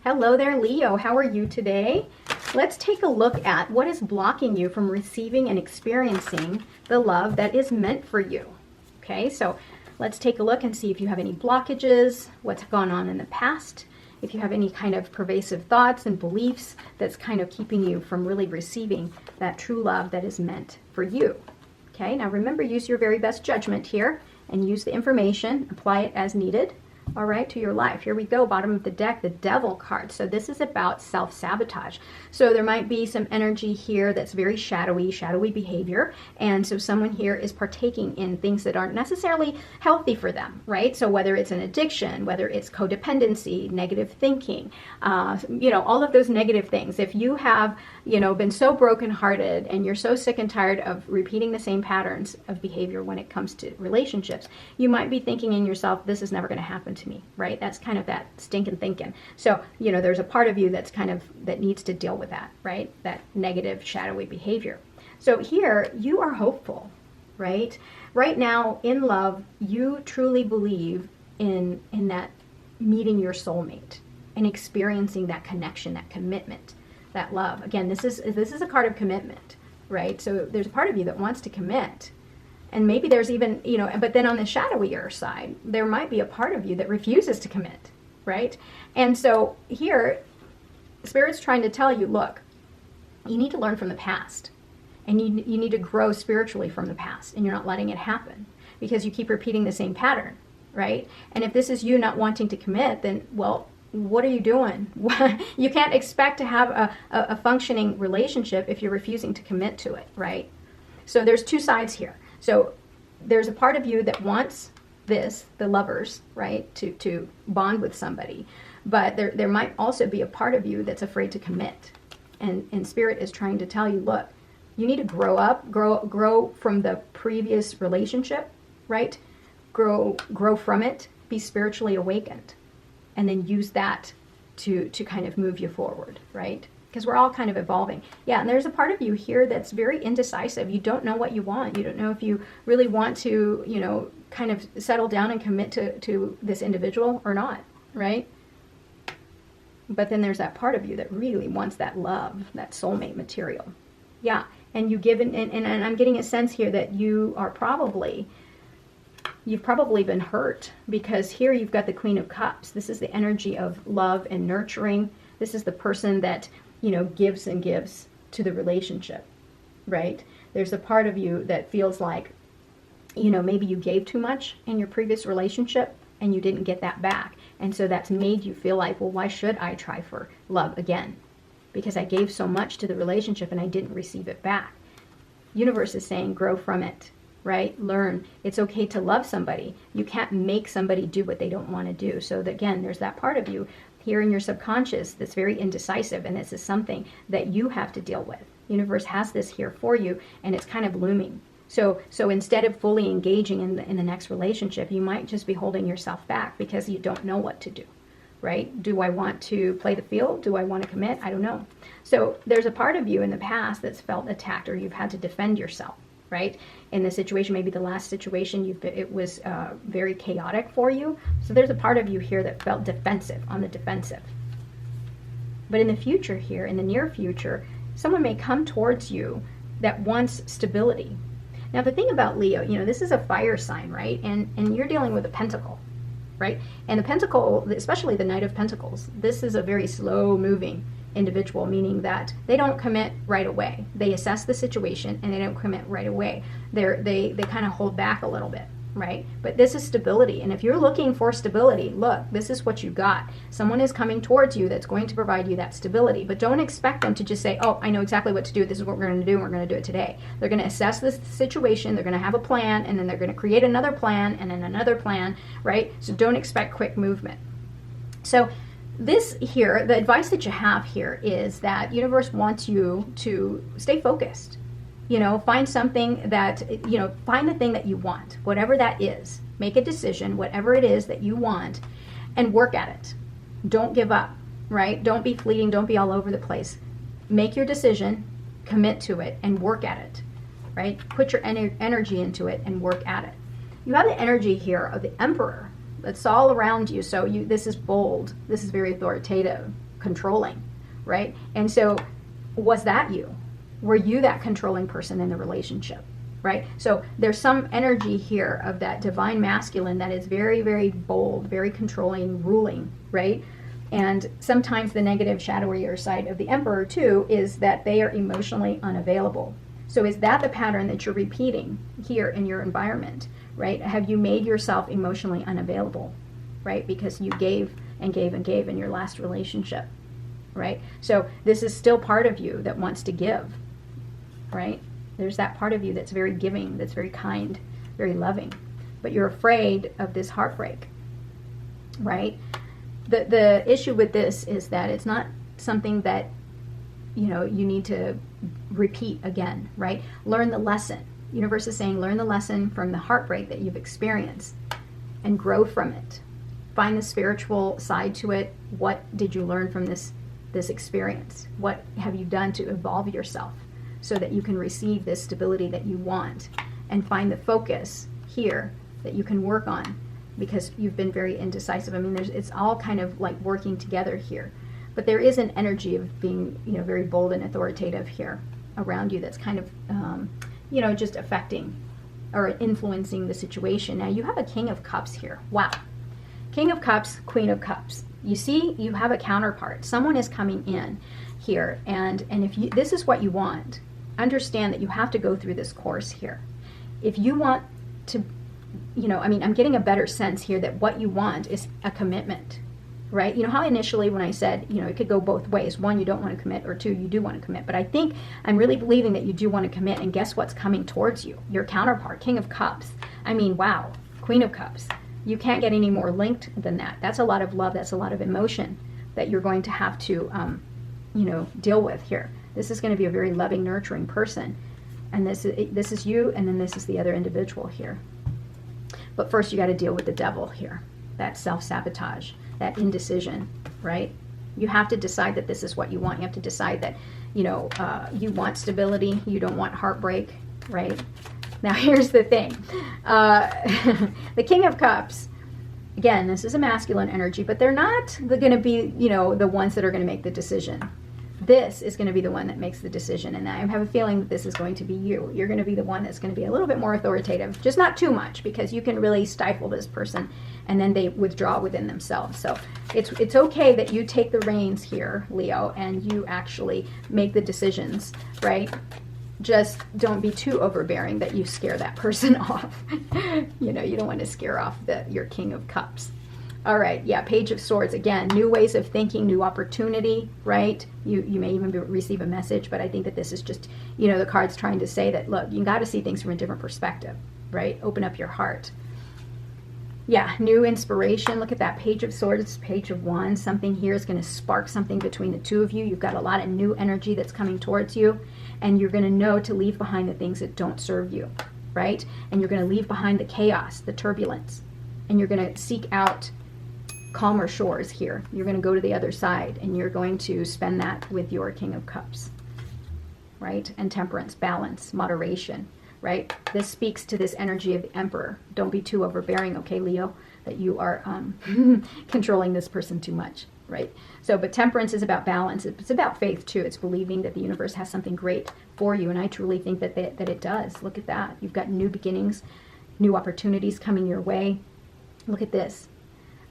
Hello there, Leo. How are you today? Let's take a look at what is blocking you from receiving and experiencing the love that is meant for you. Okay, so let's take a look and see if you have any blockages, what's gone on in the past, if you have any kind of pervasive thoughts and beliefs that's kind of keeping you from really receiving that true love that is meant for you. Okay, now remember, use your very best judgment here and use the information, apply it as needed. All right, to your life. Here we go, bottom of the deck, the Devil card. So this is about self-sabotage. So there might be some energy here that's very shadowy behavior. And so someone here is partaking in things that aren't necessarily healthy for them, right? So whether it's an addiction, whether it's codependency, negative thinking, all of those negative things. If you have, been so brokenhearted and you're so sick and tired of repeating the same patterns of behavior when it comes to relationships, you might be thinking in yourself, this is never going to happen to me, right? That's kind of that stinking thinking. So, there's a part of you that's that needs to deal with that, right? That negative, shadowy behavior. So here, you are hopeful, right? Right now, in love, you truly believe in that meeting your soulmate and experiencing that connection, that commitment, that love. Again, this is a card of commitment, right? So there's a part of you that wants to commit. And maybe there's even, but then on the shadowier side, there might be a part of you that refuses to commit, right? And so here, Spirit's trying to tell you, look, you need to learn from the past. And you need to grow spiritually from the past. And you're not letting it happen because you keep repeating the same pattern, right? And if this is you not wanting to commit, then, well, what are you doing? You can't expect to have a functioning relationship if you're refusing to commit to it, right? So there's two sides here. So there's a part of you that wants this, the lovers, right, to bond with somebody. But there might also be a part of you that's afraid to commit. And Spirit is trying to tell you, look, you need to grow up, grow from the previous relationship, right? Grow from it, be spiritually awakened, and then use that to kind of move you forward, right? Because we're all kind of evolving. Yeah, and there's a part of you here that's very indecisive. You don't know what you want. You don't know if you really want to, kind of settle down and commit to this individual or not, right? But then there's that part of you that really wants that love, that soulmate material. Yeah, and you give, and I'm getting a sense here that you've probably been hurt, because here you've got the Queen of Cups. This is the energy of love and nurturing. This is the person that, gives and gives to the relationship, right? There's a part of you that feels like, maybe you gave too much in your previous relationship and you didn't get that back. And so that's made you feel like, well, why should I try for love again? Because I gave so much to the relationship and I didn't receive it back. Universe is saying, grow from it, right? Learn. It's okay to love somebody. You can't make somebody do what they don't want to do. So again, there's that part of you here in your subconscious that's very indecisive, and this is something that you have to deal with. Universe has this here for you, and it's kind of looming. So instead of fully engaging in the next relationship, you might just be holding yourself back because you don't know what to do, right? Do I want to play the field? Do I want to commit? I don't know. So there's a part of you in the past that's felt attacked, or you've had to defend yourself, right? In the situation, maybe the last situation, it was very chaotic for you. So there's a part of you here that felt defensive, on the defensive. But in the future here, in the near future, someone may come towards you that wants stability. Now the thing about Leo, this is a fire sign, right? And you're dealing with a pentacle, right? And the pentacle, especially the Knight of Pentacles, this is a very slow moving individual, meaning that they don't commit right away. They assess the situation and they don't commit right away. They kind of hold back a little bit, right? But this is stability. And if you're looking for stability, look, this is what you got. Someone is coming towards you that's going to provide you that stability. But don't expect them to just say, oh, I know exactly what to do. This is what we're going to do. And we're going to do it today. They're going to assess this situation. They're going to have a plan, and then they're going to create another plan, and then another plan, right? So don't expect quick movement. So this here, the advice that you have here is that universe wants you to stay focused. Find something that, find the thing that you want, whatever that is. Make a decision, whatever it is that you want, and work at it. Don't give up, right? Don't be fleeting. Don't be all over the place. Make your decision, commit to it, and work at it, right? Put your energy into it and work at it. You have the energy here of the Emperor. It's all around you. So this is bold. This is very authoritative, controlling, right? And so was that you? Were you that controlling person in the relationship, right? So there's some energy here of that divine masculine that is very, very bold, very controlling, ruling, right? And sometimes the negative, shadowier side of the Emperor too is that they are emotionally unavailable. So is that the pattern that you're repeating here in your environment, right? Have you made yourself emotionally unavailable, right? Because you gave and gave and gave in your last relationship, right? So this is still part of you that wants to give, right? There's that part of you that's very giving, that's very kind, very loving, but you're afraid of this heartbreak, right? The issue with this is that it's not something that, you know, you need to repeat again, right? Learn the lesson. Universe is saying learn the lesson from the heartbreak that you've experienced and grow from it. Find the spiritual side to it. What did you learn from this experience? What have you done to evolve yourself so that you can receive this stability that you want, and find the focus here that you can work on, because you've been very indecisive. I mean, it's all kind of like working together here, but there is an energy of being, you know, very bold and authoritative here around you that's kind of, you know, just affecting or influencing the situation. Now you have a King of Cups here. Wow. King of Cups, Queen of Cups. You see, you have a counterpart. Someone is coming in here, and if you, this is what you want, understand that you have to go through this course here. If you want to, you know, I mean, I'm getting a better sense here that what you want is a commitment, right? You know how initially when I said, you know, it could go both ways. One, you don't want to commit, or two, you do want to commit. But I think I'm really believing that you do want to commit, and guess what's coming towards you? Your counterpart, King of Cups. I mean, wow, Queen of Cups. You can't get any more linked than that. That's a lot of love. That's a lot of emotion that you're going to have to, you know, deal with here. This is going to be a very loving, nurturing person. And this is you, and then this is the other individual here. But first you got to deal with the devil here. That self-sabotage, that indecision, right? You have to decide that this is what you want. You have to decide that, you know, you want stability. You don't want heartbreak, right? Now here's the thing. The King of Cups, again, this is a masculine energy, but they're not going to be, you know, the ones that are going to make the decision. This is going to be the one that makes the decision, and I have a feeling that this is going to be you. You're going to be the one that's going to be a little bit more authoritative, just not too much, because you can really stifle this person, and then they withdraw within themselves. So it's okay that you take the reins here, Leo, and you actually make the decisions, right? Just don't be too overbearing that you scare that person off. You know, you don't want to scare off your King of Cups. All right, yeah, Page of Swords. Again, new ways of thinking, new opportunity, right? You may even receive a message, but I think that this is just, you know, the card's trying to say that, look, you got to see things from a different perspective, right? Open up your heart. Yeah, new inspiration. Look at that Page of Swords, Page of Wands. Something here is going to spark something between the two of you. You've got a lot of new energy that's coming towards you, and you're going to know to leave behind the things that don't serve you, right? And you're going to leave behind the chaos, the turbulence, and you're going to seek out calmer shores here. You're going to go to the other side, and you're going to spend that with your King of Cups, right? And temperance, balance, moderation, right? This speaks to this energy of the Emperor. Don't be too overbearing, okay, Leo, that you are controlling this person too much, right? So, but temperance is about balance. It's about faith too. It's believing that the universe has something great for you, and I truly think that it does. Look at that. You've got new beginnings, new opportunities coming your way. Look at this.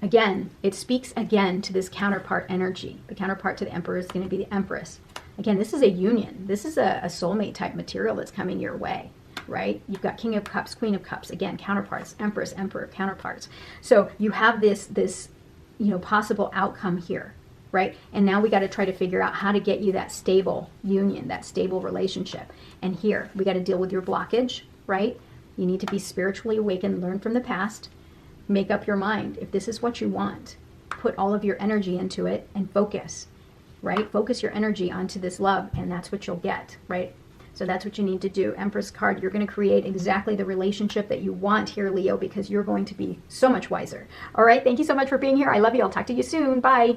Again, it speaks again to this counterpart energy. The counterpart to the Emperor is going to be the Empress. Again, this is a union. This is a soulmate type material that's coming your way, right? You've got King of Cups, Queen of Cups. Again, counterparts, Empress, Emperor, counterparts. So you have this you know, possible outcome here, right? And now we got to try to figure out how to get you that stable union, that stable relationship. And here, we got to deal with your blockage, right? You need to be spiritually awakened, learn from the past. Make up your mind. If this is what you want, put all of your energy into it and focus, right? Focus your energy onto this love, and that's what you'll get, right? So that's what you need to do. Empress card, you're going to create exactly the relationship that you want here, Leo, because you're going to be so much wiser. All right, thank you so much for being here. I love you. I'll talk to you soon. Bye.